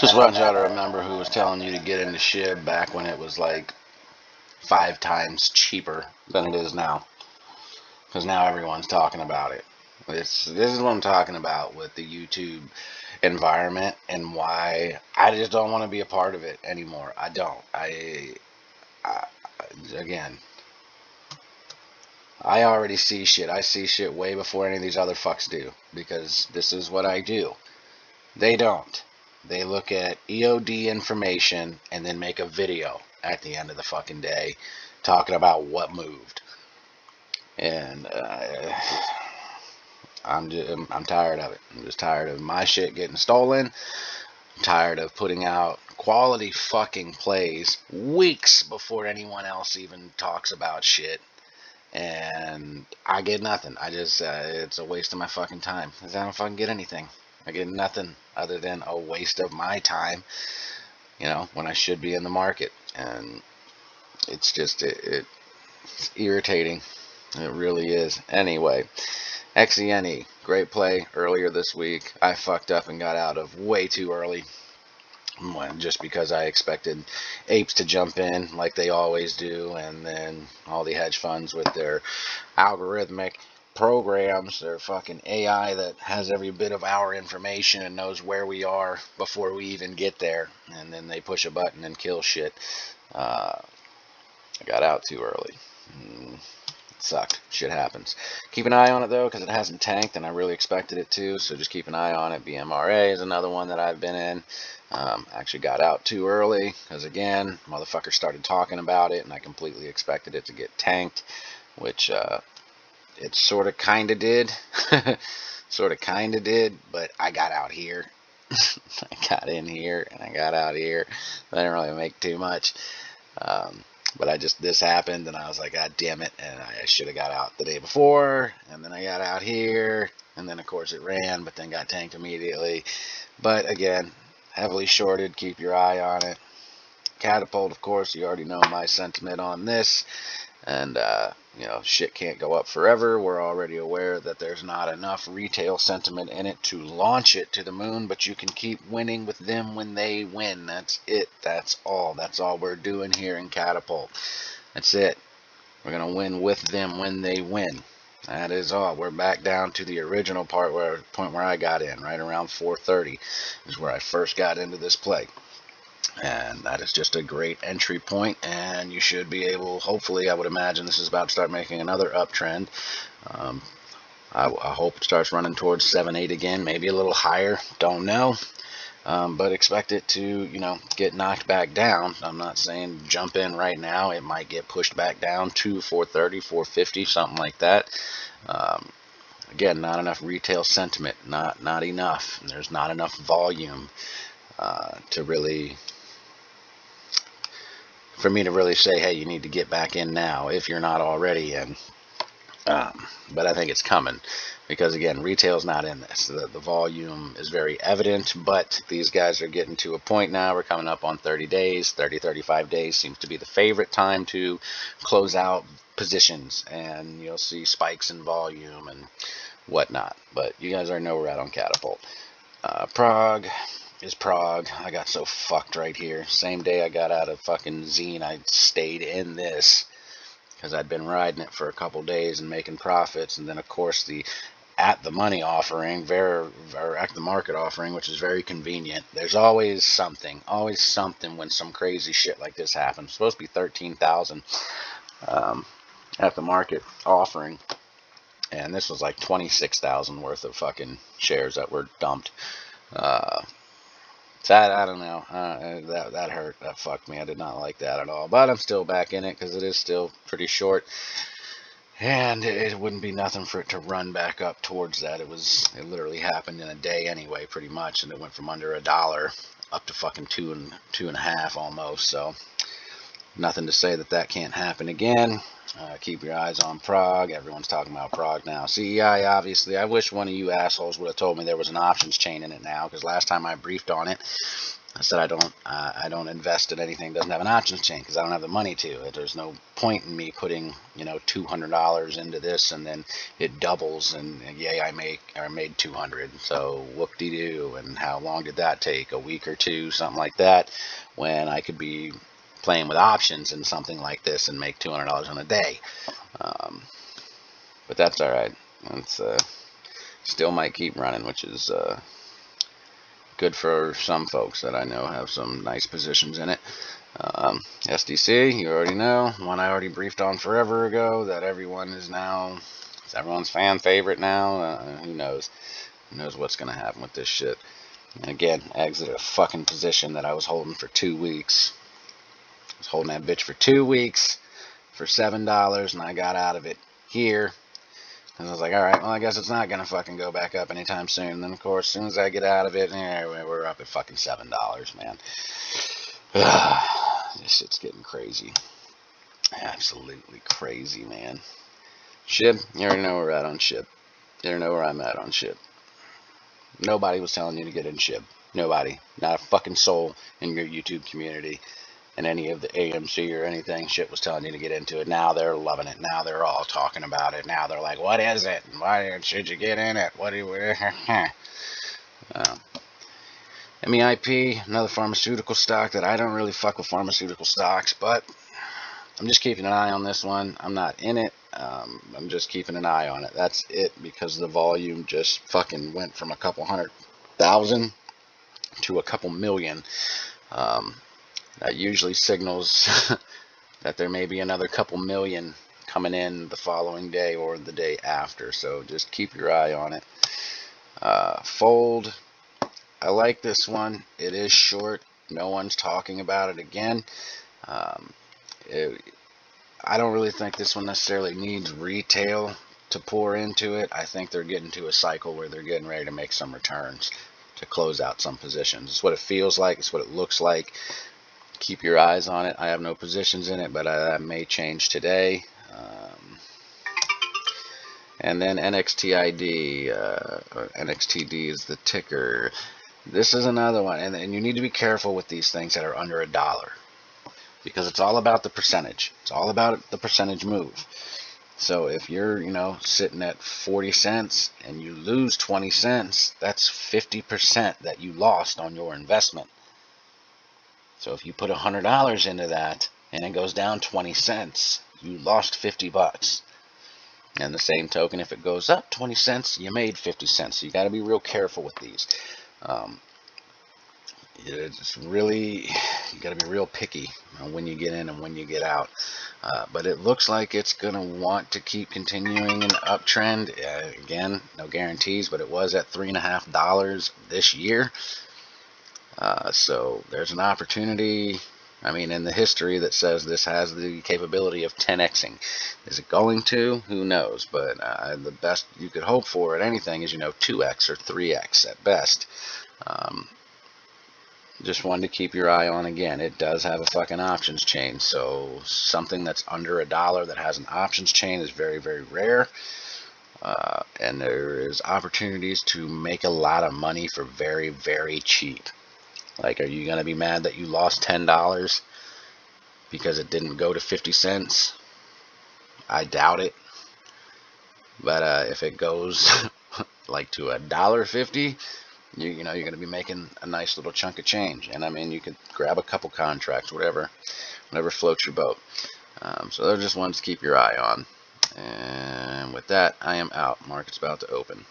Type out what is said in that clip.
Just want y'all to remember who was telling you to get into Shib back when it was like 5 times cheaper than it is now. Because now everyone's talking about it. This is what I'm talking about with the YouTube environment and why I just don't want to be a part of it anymore. I don't. I again, I already see shit. I see shit way before any of these other fucks do because this is what I do. They don't. They look at EOD information and then make a video at the end of the fucking day talking about what moved. And I'm tired of it. I'm just tired of my shit getting stolen. I'm tired of putting out quality fucking plays weeks before anyone else even talks about shit. And I get nothing. I just, it's a waste of my fucking time. Because I don't fucking get anything. I get nothing other than a waste of my time, you know, when I should be in the market. And it's just, it's irritating. It really is. Anyway, XENE, great play earlier this week. I fucked up and got out of way too early. Just because I expected apes to jump in like they always do, and then all the hedge funds with their algorithmic programs, their fucking AI that has every bit of our information and knows where we are before we even get there, and then they push a button and kill shit. I got out too early. It sucked. Shit happens. Keep an eye on it though, because it hasn't tanked, and I really expected it to. So just keep an eye on it. BMRA is another one that I've been in. Actually got out too early because again, motherfuckers started talking about it, and I completely expected it to get tanked, which it sort of kind of did. Sort of kind of did, but I got out here. I got in here and I got out here. I didn't really make too much. But this happened, and I was like, God damn it, and I should have got out the day before, and then I got out here, and then of course it ran, but then got tanked immediately. But again, heavily shorted, keep your eye on it. Catapult, of course, you already know my sentiment on this, and you know, shit can't go up forever. We're already aware that there's not enough retail sentiment in it to launch it to the moon, but you can keep winning with them when they win. That's it. That's all. That's all we're doing here in Catapult. That's it. We're going to win with them when they win. That is all. We're back down to the original point where I got in, right around 4:30 is where I first got into this play. And that is just a great entry point, and you should be able, hopefully, I would imagine this is about to start making another uptrend. I hope it starts running towards 7-8 again, maybe a little higher, don't know. But expect it to, you know, get knocked back down. I'm not saying jump in right now. It might get pushed back down to 430, 450, something like that. Again, not enough retail sentiment, not enough. There's not enough volume to really, for me to really say, hey, you need to get back in now if you're not already in. But I think it's coming because, again, retail's not in this. The volume is very evident, but these guys are getting to a point now. We're coming up on 30 days. 30, 35 days seems to be the favorite time to close out positions, and you'll see spikes in volume and whatnot. But you guys already know we're at on Catapult. Prague is Prague. I got so fucked right here. Same day I got out of fucking Zine, I stayed in this because I'd been riding it for a couple days and making profits. And then, of course, the at the money offering, or at the market offering, which is very convenient. There's always something when some crazy shit like this happens. It's supposed to be 13,000 at the market offering. And this was like 26,000 worth of fucking shares that were dumped. So I don't know. That hurt. That fucked me. I did not like that at all. But I'm still back in it because it is still pretty short. And it wouldn't be nothing for it to run back up towards that. It literally happened in a day anyway, pretty much. And it went from under $1 up to fucking two and a half almost. So nothing to say that can't happen again. Keep your eyes on Prague. Everyone's talking about Prague now. CEI, obviously. I wish one of you assholes would have told me there was an options chain in it now, because last time I briefed on it, I said I don't invest in anything that doesn't have an options chain because I don't have the money to. There's no point in me putting $200 into this and then it doubles and yay I made 200. So whoop-de-doo. And how long did that take? A week or two, something like that, when I could be playing with options in something like this and make $200 in a day. But that's all right. It's still might keep running, which is good for some folks that I know have some nice positions in it. SDC, you already know, one I already briefed on forever ago, that everyone's fan favorite now. Who knows? Who knows what's going to happen with this shit? And again, exited a fucking position that I was holding for 2 weeks. I was holding that bitch for 2 weeks for $7, and I got out of it here. And I was like, all right, well, I guess it's not going to fucking go back up anytime soon. And then, of course, as soon as I get out of it, we're up at fucking $7, man. This shit's getting crazy. Absolutely crazy, man. Shib, you already know where we're at on Shib. You already know where I'm at on Shib. Nobody was telling you to get in Shib. Nobody. Not a fucking soul in your YouTube community. And any of the AMC or anything shit was telling you to get into it. Now they're loving it. Now they're all talking about it. Now they're like, what is it? Why should you get in it? What do you... MEIP, another pharmaceutical stock that I don't really fuck with pharmaceutical stocks, but I'm just keeping an eye on this one. I'm not in it. I'm just keeping an eye on it. That's it, because the volume just fucking went from a couple 100,000 to a couple million. That usually signals that there may be another couple million coming in the following day or the day after. So just keep your eye on it. Fold. I like this one. It is short. No one's talking about it again. I don't really think this one necessarily needs retail to pour into it. I think they're getting to a cycle where they're getting ready to make some returns to close out some positions. It's what it feels like. It's what it looks like. Keep your eyes on it. I have no positions in it, but that may change today. And then NXTID, or NXTD is the ticker. This is another one, and you need to be careful with these things that are under $1, because it's all about the percentage. It's all about the percentage move. So if you're, sitting at 40 cents and you lose 20 cents, that's 50% that you lost on your investment. So if you put $100 into that and it goes down 20 cents, you lost $50. And the same token, if it goes up 20 cents, you made 50 cents. So you got to be real careful with these. It's really, you got to be real picky when you get in and when you get out. But it looks like it's going to want to keep continuing an uptrend. Again, no guarantees, but it was at $3.50 this year. So there's an opportunity, in the history that says this has the capability of 10xing. Is it going to? Who knows? But the best you could hope for at anything is, 2x or 3x at best. Just one to keep your eye on. Again, it does have a fucking options chain. So something that's under $1 that has an options chain is very, very rare. And there is opportunities to make a lot of money for very, very cheap. Like, are you going to be mad that you lost $10 because it didn't go to 50 cents? I doubt it. But if it goes like to $1.50, you're going to be making a nice little chunk of change. And you could grab a couple contracts, whatever floats your boat. So they're just ones to keep your eye on. And with that, I am out. Market's about to open.